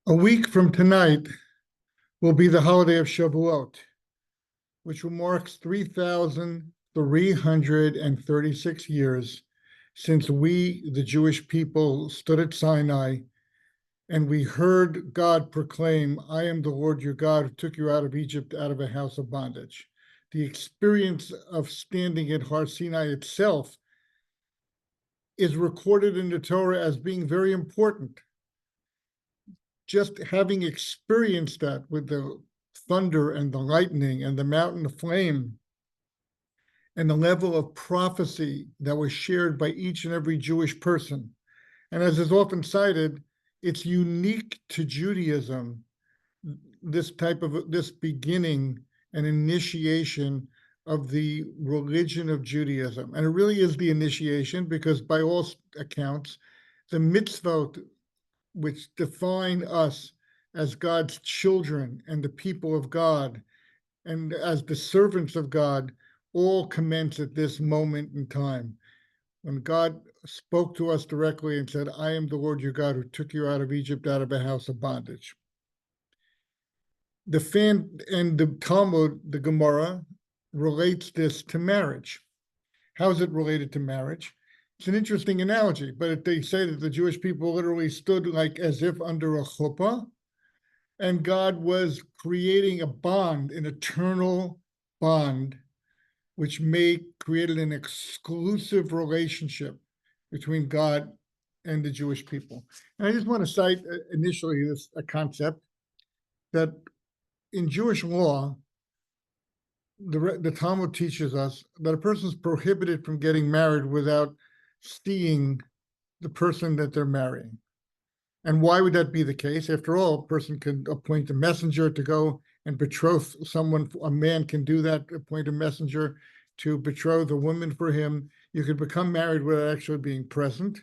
A week from tonight will be the holiday of Shavuot, which marks 3,336 years since we, the Jewish people, stood at Sinai and we heard God proclaim, "I am the Lord your God who took you out of Egypt, out of a house of bondage." The experience of standing at Har Sinai itself is recorded in the Torah as being very important. Just having experienced that with the thunder and the lightning and the mountain of flame and the level of prophecy that was shared by each and every Jewish person. And as is often cited, it's unique to Judaism, this beginning and initiation of the religion of Judaism. And it really is the initiation because by all accounts, the mitzvot which define us as God's children and the people of God and as the servants of God all commence at this moment in time. When God spoke to us directly and said, "I am the Lord your God who took you out of Egypt, out of a house of bondage." The Talmud, the Gemara, relates this to marriage. How is it related to marriage? It's an interesting analogy, but they say that the Jewish people literally stood like as if under a chuppah, and God was creating a bond, an eternal bond, which created an exclusive relationship between God and the Jewish people. And I just want to cite initially a concept that in Jewish law, the Talmud teaches us that a person is prohibited from getting married without seeing the person that they're marrying. And why would that be the case? After all, a person can appoint a messenger to go and betroth someone. A man can do that, appoint a messenger to betroth a woman for him. You could become married without actually being present.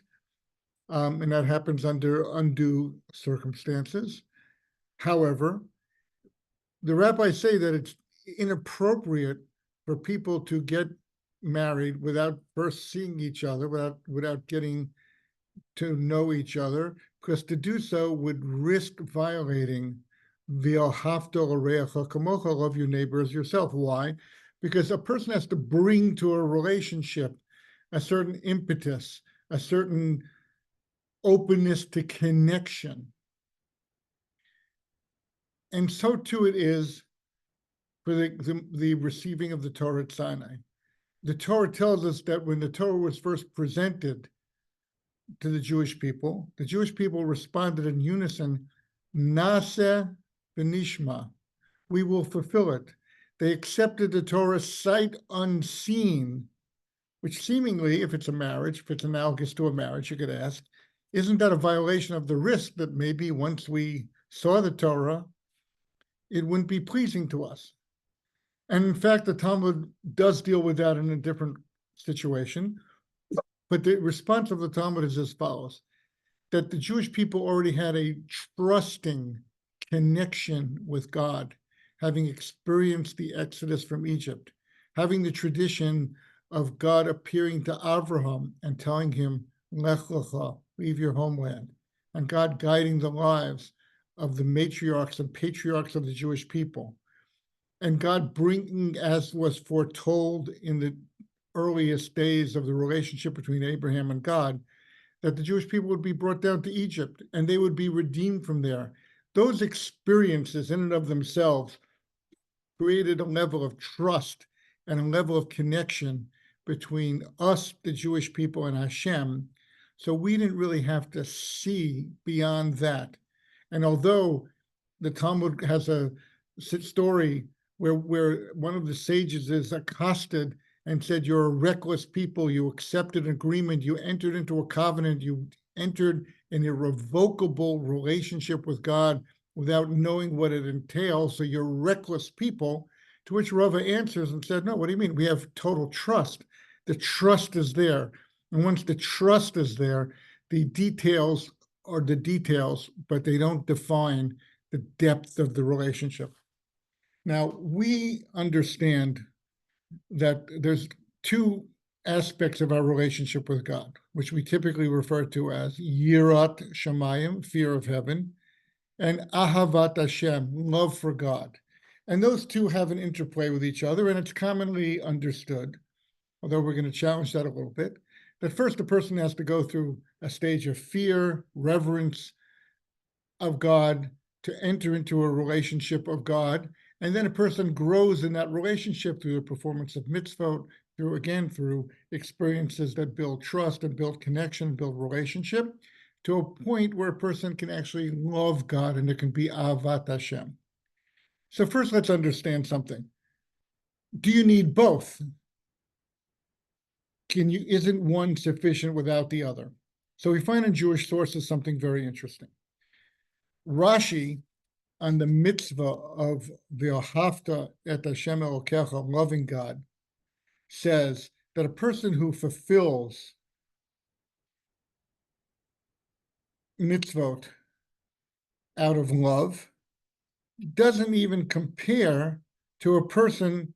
And that happens under undue circumstances. However, the rabbis say that it's inappropriate for people to get married without first seeing each other, without getting to know each other, because to do so would risk violating v'ahavta l'reacha kamocha, love your neighbor as yourself. Why? Because a person has to bring to a relationship a certain impetus, a certain openness to connection. And so too it is for the receiving of the Torah at Sinai. The Torah tells us that when the Torah was first presented to the Jewish people responded in unison, Naseh v'nishma, we will fulfill it. They accepted the Torah sight unseen, which seemingly, if it's a marriage, if it's analogous to a marriage, you could ask, isn't that a violation of the risk that maybe once we saw the Torah, it wouldn't be pleasing to us? And in fact, the Talmud does deal with that in a different situation. But the response of the Talmud is as follows, that the Jewish people already had a trusting connection with God, having experienced the exodus from Egypt, having the tradition of God appearing to Abraham and telling him, Lech lecha, leave your homeland, and God guiding the lives of the matriarchs and patriarchs of the Jewish people, and God bringing, as was foretold in the earliest days of the relationship between Abraham and God, that the Jewish people would be brought down to Egypt and they would be redeemed from there. Those experiences in and of themselves created a level of trust and a level of connection between us, the Jewish people, and Hashem. So we didn't really have to see beyond that. And although the Talmud has a story where one of the sages is accosted and said, "You're a reckless people, you accepted an agreement, you entered into a covenant, you entered an irrevocable relationship with God without knowing what it entails, so you're reckless people," to which Rava answers and said, "No, what do you mean? We have total trust. The trust is there. And once the trust is there, the details are the details, but they don't define the depth of the relationship." Now, we understand that there's two aspects of our relationship with God, which we typically refer to as Yirat Shamayim, fear of heaven, and Ahavat Hashem, love for God. And those two have an interplay with each other, and it's commonly understood, although we're going to challenge that a little bit, that first a person has to go through a stage of fear, reverence of God to enter into a relationship of God. And then a person grows in that relationship through the performance of mitzvot, through experiences that build trust and build connection, build relationship, to a point where a person can actually love God and there can be Ahavat Hashem. So first, let's understand something. Do you need both? Isn't one sufficient without the other? So we find in Jewish sources something very interesting. Rashi, on the mitzvah of V'ahavta et Hashem Elokecha, loving God, says that a person who fulfills mitzvot out of love doesn't even compare to a person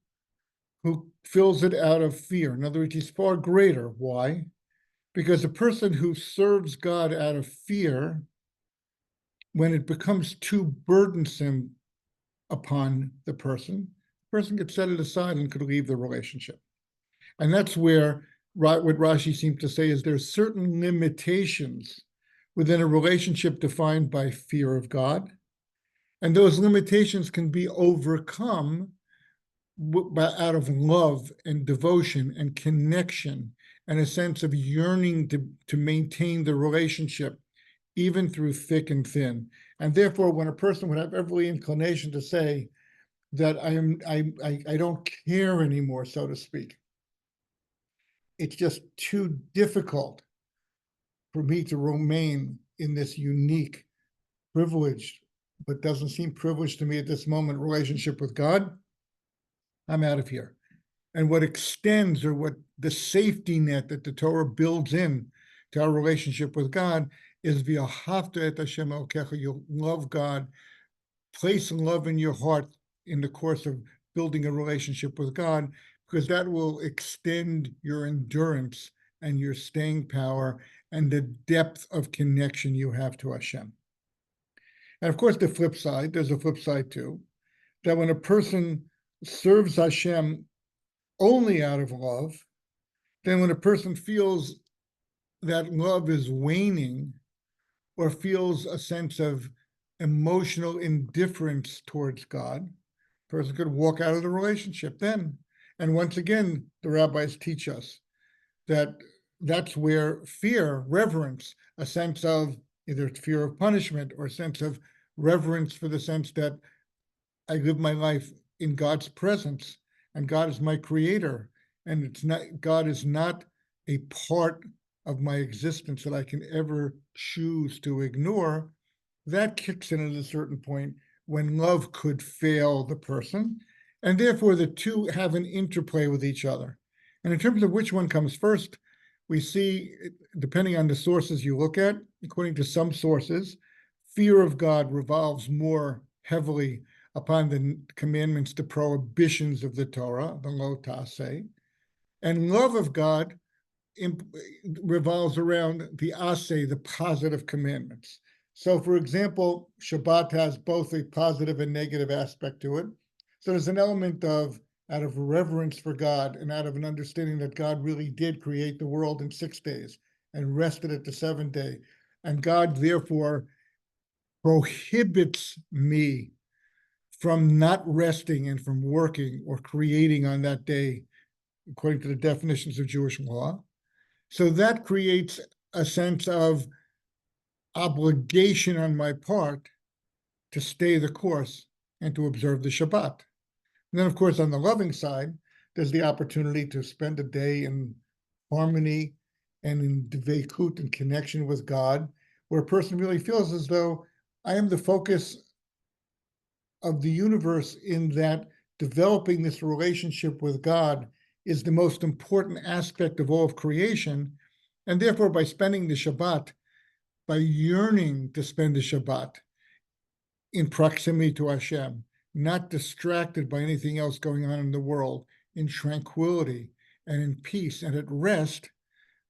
who fills it out of fear. In other words, he's far greater. Why? Because a person who serves God out of fear, when it becomes too burdensome upon the person could set it aside and could leave the relationship. And that's where what Rashi seems to say is there's certain limitations within a relationship defined by fear of God. And those limitations can be overcome out of love and devotion and connection and a sense of yearning to maintain the relationship, even through thick and thin. And therefore, when a person would have every inclination to say that I don't care anymore, so to speak, it's just too difficult for me to remain in this unique, privileged, but doesn't seem privileged to me at this moment, relationship with God, I'm out of here. And what extends, or what the safety net that the Torah builds in to our relationship with God, is V'ahavta et Hashem Elokecha. You'll love God, place love in your heart in the course of building a relationship with God, because that will extend your endurance and your staying power and the depth of connection you have to Hashem. And of course, the flip side, there's a flip side too, that when a person serves Hashem only out of love, then when a person feels that love is waning or feels a sense of emotional indifference towards God, a person could walk out of the relationship then. And once again, the rabbis teach us that that's where fear, reverence, a sense of either fear of punishment or a sense of reverence for the sense that I live my life in God's presence and God is my creator, and it's not, God is not a part of my existence that I can ever choose to ignore. That kicks in at a certain point when love could fail the person, and therefore the two have an interplay with each other. And in terms of which one comes first, we see, depending on the sources you look at, according to some sources, fear of God revolves more heavily upon the commandments, the prohibitions of the Torah, the lo ta'aseh, and love of God revolves around the aseh, the positive commandments. So, for example, Shabbat has both a positive and negative aspect to it. So there's an element of, out of reverence for God and out of an understanding that God really did create the world in 6 days and rested at the 7th day. And God, therefore, prohibits me from not resting and from working or creating on that day, according to the definitions of Jewish law. So that creates a sense of obligation on my part to stay the course and to observe the Shabbat. And then, of course, on the loving side, there's the opportunity to spend a day in harmony and in dveikut and connection with God, where a person really feels as though I am the focus of the universe, in that developing this relationship with God is the most important aspect of all of creation. And therefore, by spending the Shabbat, by yearning to spend the Shabbat in proximity to Hashem, not distracted by anything else going on in the world, in tranquility and in peace and at rest,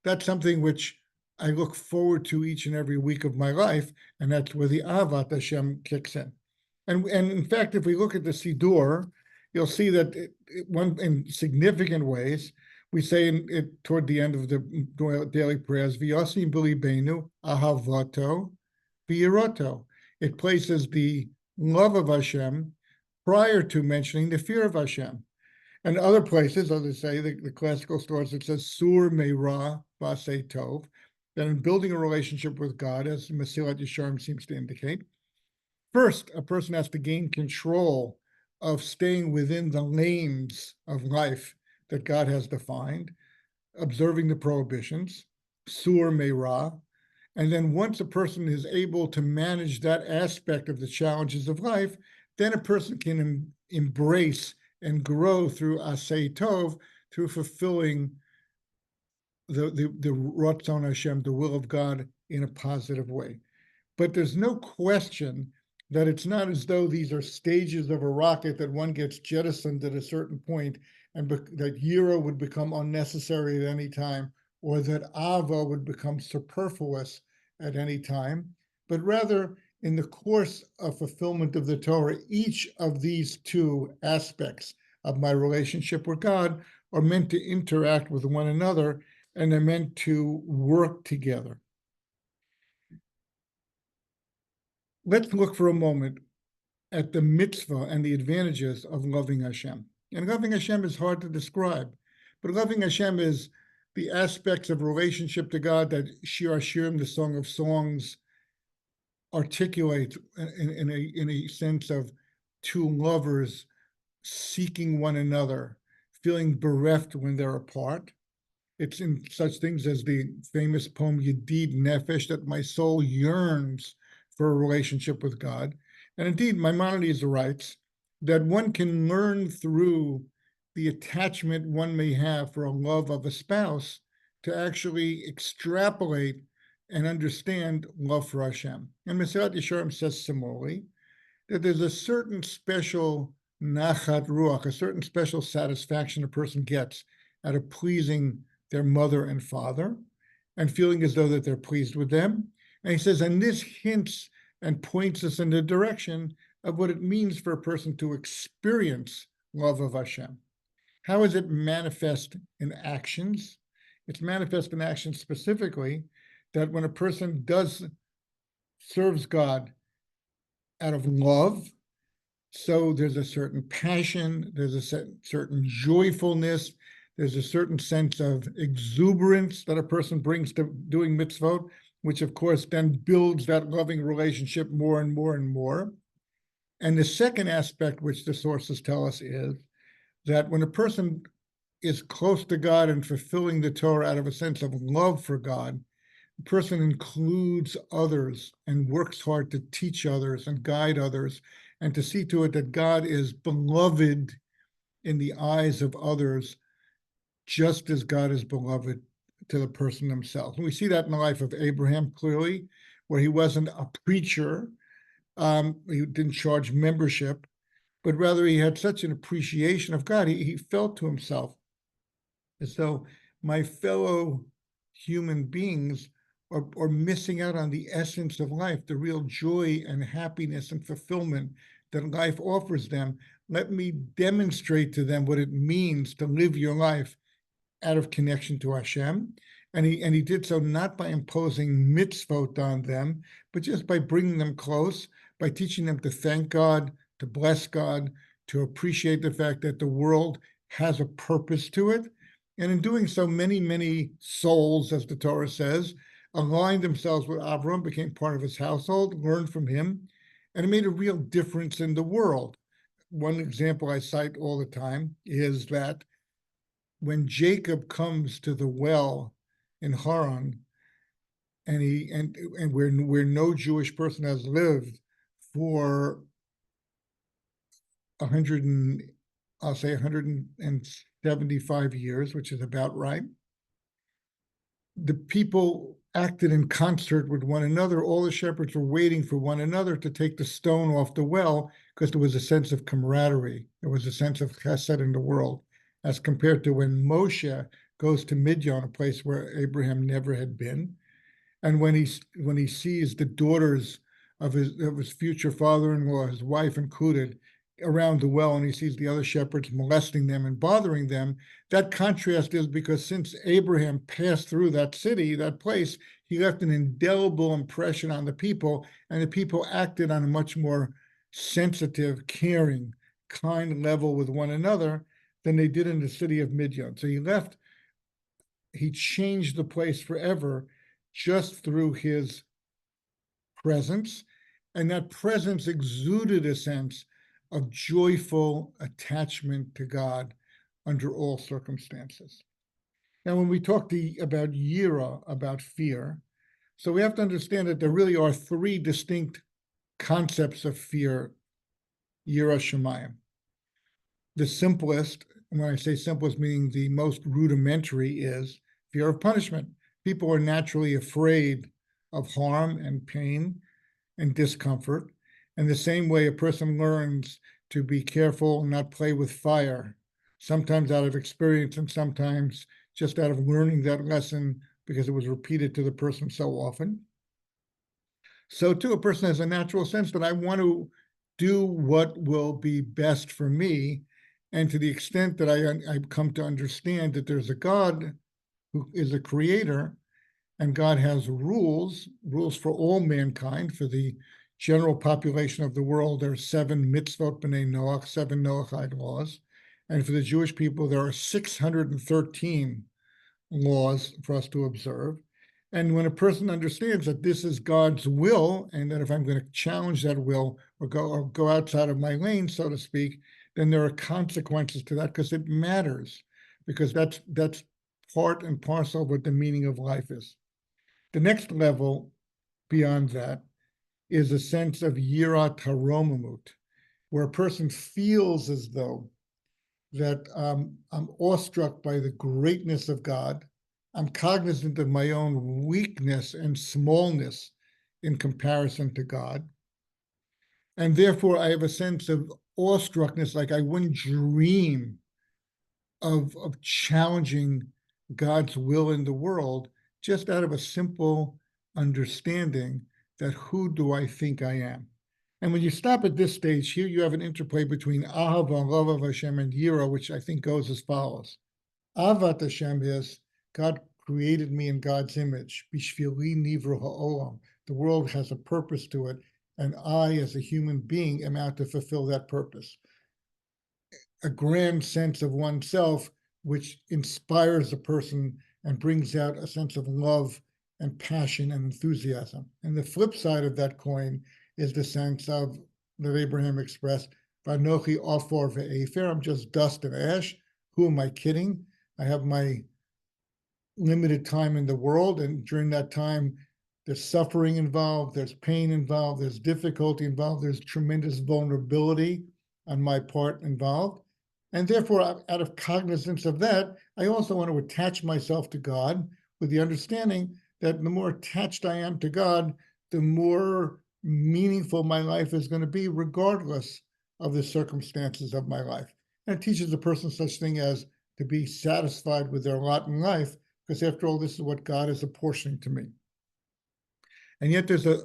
that's something which I look forward to each and every week of my life, and that's where the Avat Hashem kicks in. And in fact, if we look at the Siddur, you'll see that one in significant ways, we say toward the end of the daily prayers, V'yosim b'libeinu ahavato v'yiroto. It places the love of Hashem prior to mentioning the fear of Hashem. And other places, as I say, the classical source, it says Sur Meira Vase Tov, that in building a relationship with God, as Mesilat Yesharim seems to indicate, first, a person has to gain control of staying within the lanes of life that God has defined, observing the prohibitions, Sur Meira. And then once a person is able to manage that aspect of the challenges of life, then a person can embrace and grow through Asay Tov, through fulfilling the Ratzon Hashem, the will of God, in a positive way. But there's no question that it's not as though these are stages of a rocket that one gets jettisoned at a certain point and that Yira would become unnecessary at any time, or that Ava would become superfluous at any time, but rather in the course of fulfillment of the Torah, each of these two aspects of my relationship with God are meant to interact with one another, and they're meant to work together. Let's look for a moment at the mitzvah and the advantages of loving Hashem. And loving Hashem is hard to describe, but loving Hashem is the aspects of relationship to God that Shir Hashirim, the Song of Songs, articulates in a sense of two lovers seeking one another, feeling bereft when they're apart. It's in such things as the famous poem Yedid Nefesh, that my soul yearns for a relationship with God. And indeed, Maimonides writes that one can learn through the attachment one may have for a love of a spouse to actually extrapolate and understand love for Hashem. And Mesilat Yesharim says similarly, that there's a certain special nachat ruach, a certain special satisfaction a person gets out of pleasing their mother and father and feeling as though that they're pleased with them. And he says, and this hints and points us in the direction of what it means for a person to experience love of Hashem. How is it manifest in actions? It's manifest in actions specifically that when a person serves God out of love, so there's a certain passion, there's a certain joyfulness, there's a certain sense of exuberance that a person brings to doing mitzvot, which of course then builds that loving relationship more and more and more. And the second aspect, which the sources tell us, is that when a person is close to God and fulfilling the Torah out of a sense of love for God, the person includes others and works hard to teach others and guide others and to see to it that God is beloved in the eyes of others, just as God is beloved to the person himself. And we see that in the life of Abraham clearly, where he wasn't a preacher, he didn't charge membership, but rather he had such an appreciation of God. He felt to himself as though my fellow human beings are missing out on the essence of life, the real joy and happiness and fulfillment that life offers them. Let me demonstrate to them what it means to live your life out of connection to Hashem. And he did so not by imposing mitzvot on them, but just by bringing them close, by teaching them to thank God, to bless God, to appreciate the fact that the world has a purpose to it. And in doing so, many, many souls, as the Torah says, aligned themselves with Avram, became part of his household, learned from him, and it made a real difference in the world. One example I cite all the time is that when Jacob comes to the well in Haran, and where no Jewish person has lived for 175 years, which is about right, the people acted in concert with one another. All the shepherds were waiting for one another to take the stone off the well, because there was a sense of camaraderie. There was a sense of chesed in the world, as compared to when Moshe goes to Midian, a place where Abraham never had been. And when he sees the daughters of his future father-in-law, his wife included, around the well, and he sees the other shepherds molesting them and bothering them, that contrast is because since Abraham passed through that city, that place, he left an indelible impression on the people, and the people acted on a much more sensitive, caring, kind level with one another than they did in the city of Midian. So he changed the place forever just through his presence, and that presence exuded a sense of joyful attachment to God under all circumstances. Now, when we talk about yira, about fear, so we have to understand that there really are three distinct concepts of fear, yira shamayim. The simplest, and when I say simplest, meaning the most rudimentary, is fear of punishment. People are naturally afraid of harm and pain and discomfort. And the same way a person learns to be careful and not play with fire, sometimes out of experience and sometimes just out of learning that lesson because it was repeated to the person so often. So too, a person has a natural sense that I want to do what will be best for me. And to the extent that I've come to understand that there's a God who is a creator, and God has rules for all mankind, for the general population of the world. There are 7 mitzvot b'nei Noach, 7 Noachide laws. And for the Jewish people, there are 613 laws for us to observe. And when a person understands that this is God's will, and that if I'm going to challenge that will or go outside of my lane, so to speak, then there are consequences to that because it matters, because that's part and parcel of what the meaning of life is. The next level beyond that is a sense of yirat haromamut, where a person feels as though that I'm awestruck by the greatness of God. I'm cognizant of my own weakness and smallness in comparison to God. And therefore, I have a sense of awestruckness, like I wouldn't dream of challenging God's will in the world, just out of a simple understanding that who do I think I am? And when you stop at this stage, here you have an interplay between Ahava, love of Hashem, and Yira, which I think goes as follows. Ahavat Hashem is, God created me in God's image. Bishvili nivru ha'olam. The world has a purpose to it, and I, as a human being, am out to fulfill that purpose. A grand sense of oneself, which inspires a person and brings out a sense of love and passion and enthusiasm. And the flip side of that coin is the sense of that Abraham expressed, Vanochi Ofor ve'efer, I'm just dust and ash. Who am I kidding? I have my limited time in the world, and during that time, there's suffering involved, there's pain involved, there's difficulty involved, there's tremendous vulnerability on my part involved. And therefore, out of cognizance of that, I also want to attach myself to God with the understanding that the more attached I am to God, the more meaningful my life is going to be, regardless of the circumstances of my life. And it teaches a person such thing as to be satisfied with their lot in life, because after all, this is what God is apportioning to me. And yet there's a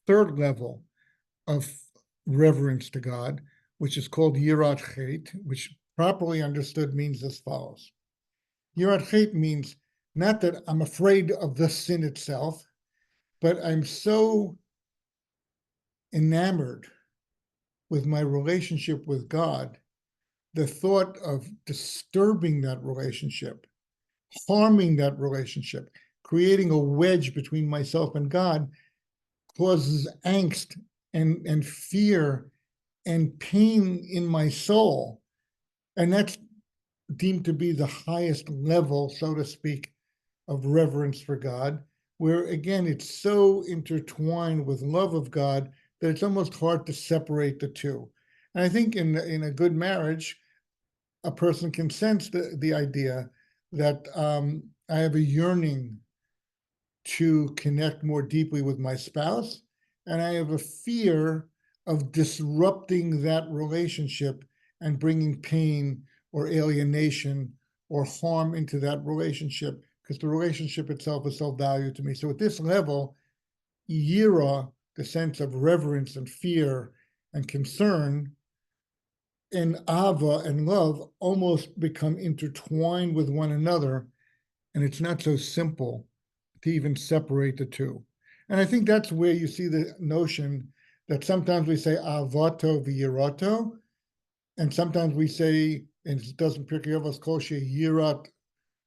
third level of reverence to God, which is called Yirat Chet, which properly understood means as follows. Yirat Chet means not that I'm afraid of the sin itself, but I'm so enamored with my relationship with God, the thought of disturbing that relationship, harming that relationship, creating a wedge between myself and God causes angst and fear and pain in my soul. And that's deemed to be the highest level, so to speak, of reverence for God, where again, it's so intertwined with love of God that it's almost hard to separate the two. And I think in a good marriage, a person can sense the idea that I have a yearning to connect more deeply with my spouse, and I have a fear of disrupting that relationship and bringing pain or alienation or harm into that relationship, because the relationship itself is so valued to me. So at this level, yira, the sense of reverence and fear and concern, and ava and love almost become intertwined with one another, and it's not so simple to even separate the two. And I think that's where you see the notion that sometimes we say avato v'yirato, and sometimes we say, and it doesn't pick up us kol yirat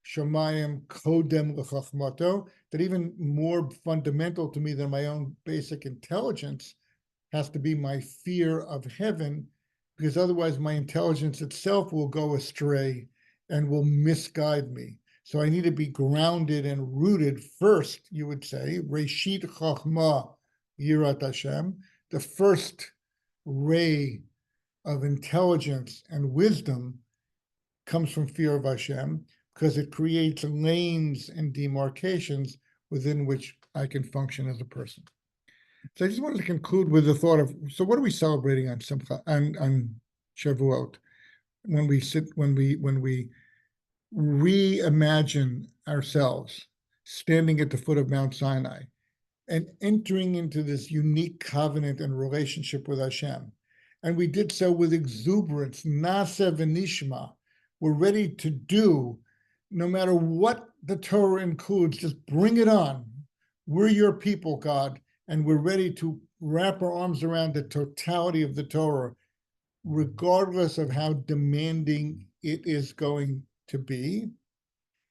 shamayim kodem l'chachmato, that even more fundamental to me than my own basic intelligence has to be my fear of heaven, because otherwise my intelligence itself will go astray and will misguide me. So I need to be grounded and rooted first, you would say, Reshit Chachma Yirat Hashem, the first ray of intelligence and wisdom comes from fear of Hashem, because it creates lanes and demarcations within which I can function as a person. So I just wanted to conclude with the thought of, so what are we celebrating on Simcha, on Shavuot, when we reimagine ourselves standing at the foot of Mount Sinai and entering into this unique covenant and relationship with Hashem. And we did so with exuberance, nasa v'nishma. We're ready to do, no matter what the Torah includes, just bring it on. We're your people, God, and we're ready to wrap our arms around the totality of the Torah, regardless of how demanding it is going to be.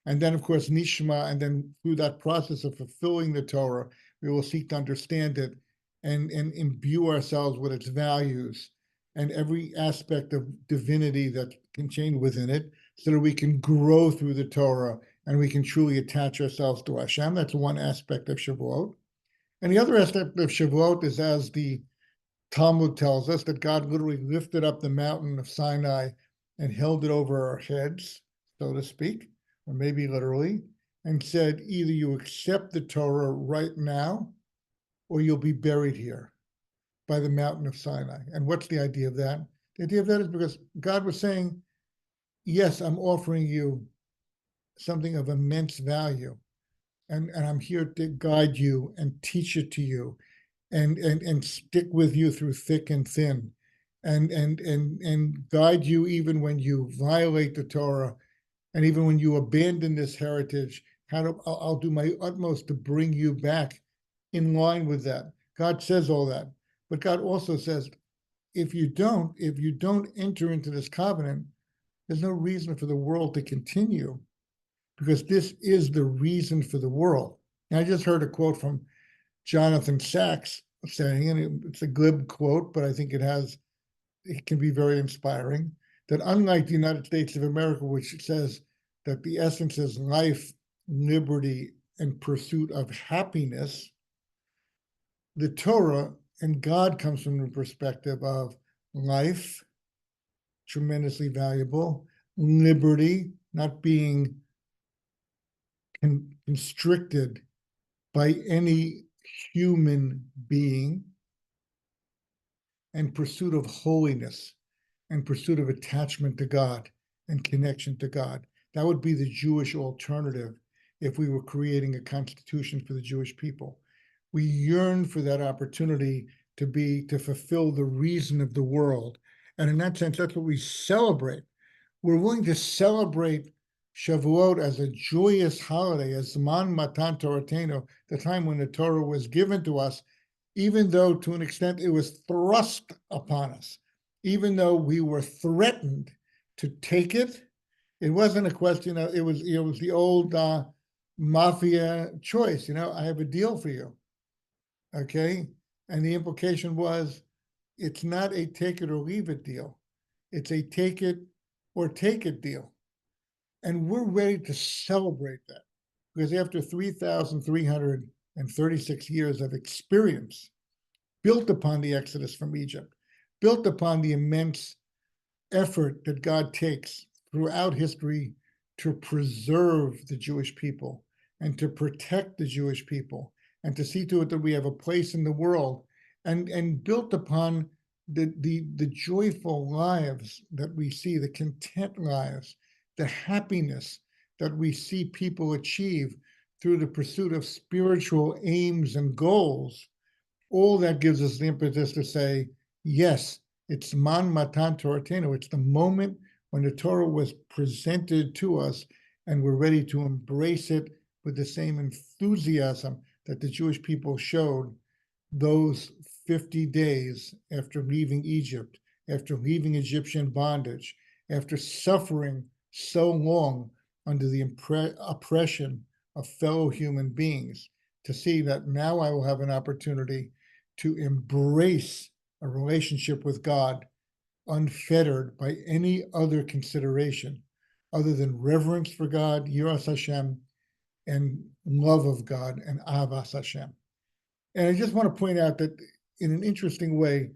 And then, of course, Nishma, and then through that process of fulfilling the Torah, we will seek to understand it and imbue ourselves with its values and every aspect of divinity that's contained within it, so that we can grow through the Torah and we can truly attach ourselves to Hashem. That's one aspect of Shavuot. And the other aspect of Shavuot is, as the Talmud tells us, that God literally lifted up the mountain of Sinai and held it over our heads, so to speak, or maybe literally, and said, either you accept the Torah right now, or you'll be buried here by the mountain of Sinai. And what's the idea of that? The idea of that is because God was saying, yes, I'm offering you something of immense value, and I'm here to guide you and teach it to you, and stick with you through thick and thin, and guide you even when you violate the Torah, and even when you abandon this heritage. I'll do my utmost to bring you back in line with that. God says all that, but God also says, if you don't enter into this covenant, there's no reason for the world to continue, because this is the reason for the world. And I just heard a quote from Jonathan Sachs saying, and it's a glib quote, but I think it can be very inspiring, that unlike the United States of America, which says that the essence is life, liberty, and pursuit of happiness, the Torah and God comes from the perspective of life, tremendously valuable, liberty, not being constricted by any human being, and pursuit of holiness, and pursuit of attachment to God and connection to God. That would be the Jewish alternative if we were creating a constitution for the Jewish people. We yearn for that opportunity to fulfill the reason of the world. And in that sense, that's what we celebrate. We're willing to celebrate Shavuot as a joyous holiday, as Zman Matan Toratenu, the time when the Torah was given to us, even though to an extent it was thrust upon us, even though we were threatened to take it. It wasn't a question of, it was the old mafia choice, I have a deal for you, okay? And the implication was, it's not a take it or leave it deal. It's a take it or take it deal. And we're ready to celebrate that, because after 3,336 years of experience, built upon the Exodus from Egypt, built upon the immense effort that God takes throughout history to preserve the Jewish people and to protect the Jewish people and to see to it that we have a place in the world, and built upon the joyful lives that we see, the content lives, the happiness, that we see people achieve through the pursuit of spiritual aims and goals, all that gives us the impetus to say, yes, it's man matan Toratenu. It's the moment when the Torah was presented to us, and we're ready to embrace it with the same enthusiasm that the Jewish people showed those 50 days after leaving Egypt, after leaving Egyptian bondage, after suffering so long under the oppression of fellow human beings, to see that now I will have an opportunity to embrace a relationship with God unfettered by any other consideration other than reverence for God, Yiras Hashem, and love of God and Avas Hashem. And I just want to point out that in an interesting way,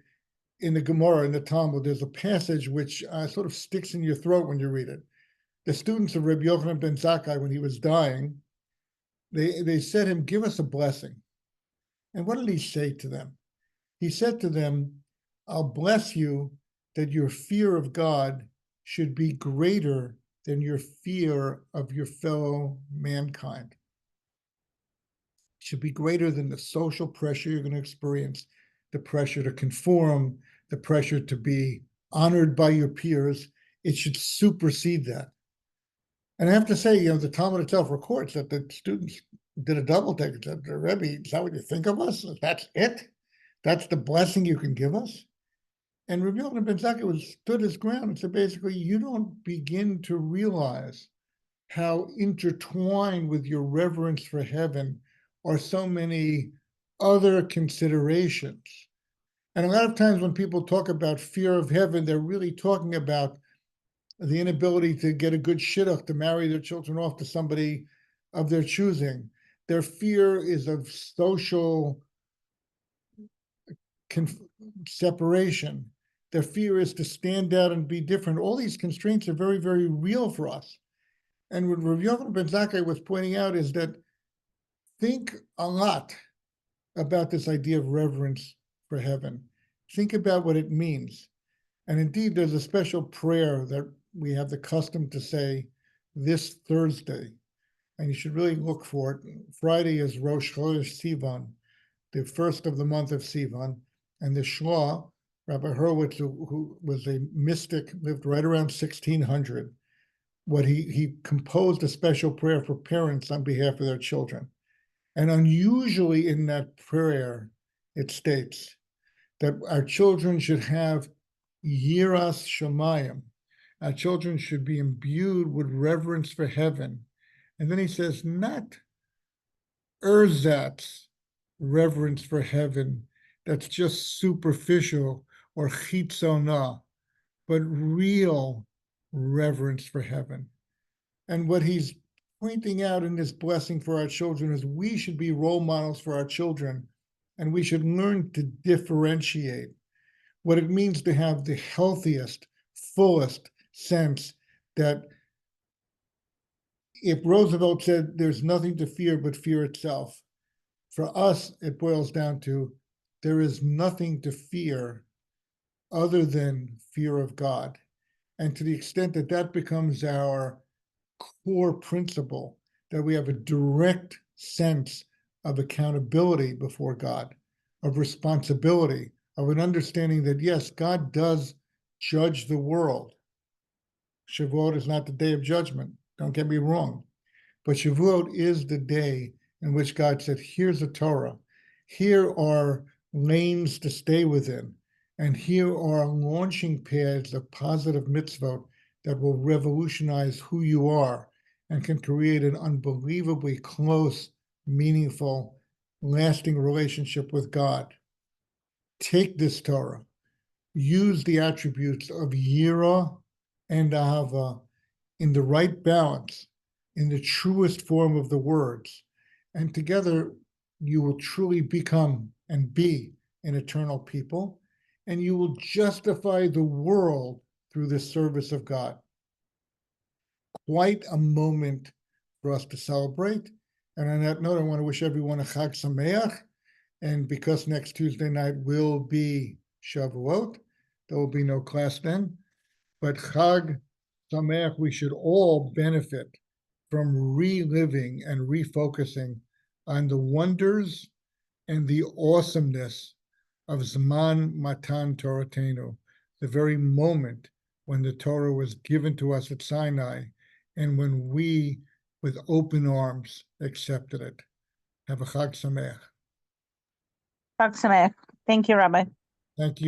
in the Gemara, in the Talmud, there's a passage which sort of sticks in your throat when you read it. The students of Rabbi Yochanan ben Zakkai, when he was dying, they said to him, give us a blessing. And what did he say to them? He said to them, I'll bless you that your fear of God should be greater than your fear of your fellow mankind. Should be greater than the social pressure you're going to experience, the pressure to conform, the pressure to be honored by your peers. It should supersede that. And I have to say, the Talmud itself records that the students did a double take and said, Rebbe, is that what you think of us? That's it? That's the blessing you can give us? And Rabbi Yochanan ben Zakkai stood his ground and said, basically, you don't begin to realize how intertwined with your reverence for heaven are so many other considerations. And a lot of times when people talk about fear of heaven, they're really talking about the inability to get a good shidduch, to marry their children off to somebody of their choosing. Their fear is of social separation. Their fear is to stand out and be different. All these constraints are very, very real for us. And what Rav Yochanan ben Zakkai was pointing out is that think a lot about this idea of reverence for heaven. Think about what it means. And indeed, there's a special prayer that we have the custom to say this Thursday, and you should really look for it. Friday is Rosh Chodesh Sivan, the first of the month of Sivan, and the Shloh, Rabbi Hurwitz, who was a mystic, lived right around 1600. He composed a special prayer for parents on behalf of their children. And unusually in that prayer, it states that our children should have Yiras Shamayim. Our children should be imbued with reverence for heaven. And then he says, not ersatz reverence for heaven that's just superficial or chitzonah, but real reverence for heaven. And what he's pointing out in this blessing for our children is we should be role models for our children, and we should learn to differentiate what it means to have the healthiest, fullest sense that if Roosevelt said there's nothing to fear but fear itself, for us, it boils down to there is nothing to fear other than fear of God. And to the extent that that becomes our core principle, that we have a direct sense of accountability before God, of responsibility, of an understanding that, yes, God does judge the world. Shavuot is not the day of judgment, don't get me wrong, but Shavuot is the day in which God said, here's a Torah, here are lanes to stay within, and here are launching pads of positive mitzvot that will revolutionize who you are and can create an unbelievably close, meaningful, lasting relationship with God. Take this Torah, use the attributes of Yira and Ahava in the right balance, in the truest form of the words, and together you will truly become and be an eternal people, and you will justify the world through the service of God. Quite a moment for us to celebrate. And on that note, I want to wish everyone a Chag Sameach. And because next Tuesday night will be Shavuot, there will be no class then. But Chag Sameach, we should all benefit from reliving and refocusing on the wonders and the awesomeness of Zman Matan Toratenu, the very moment when the Torah was given to us at Sinai, and when we, with open arms, accepted it. Have a Chag Sameach. Chag Sameach. Thank you, Rabbi. Thank you.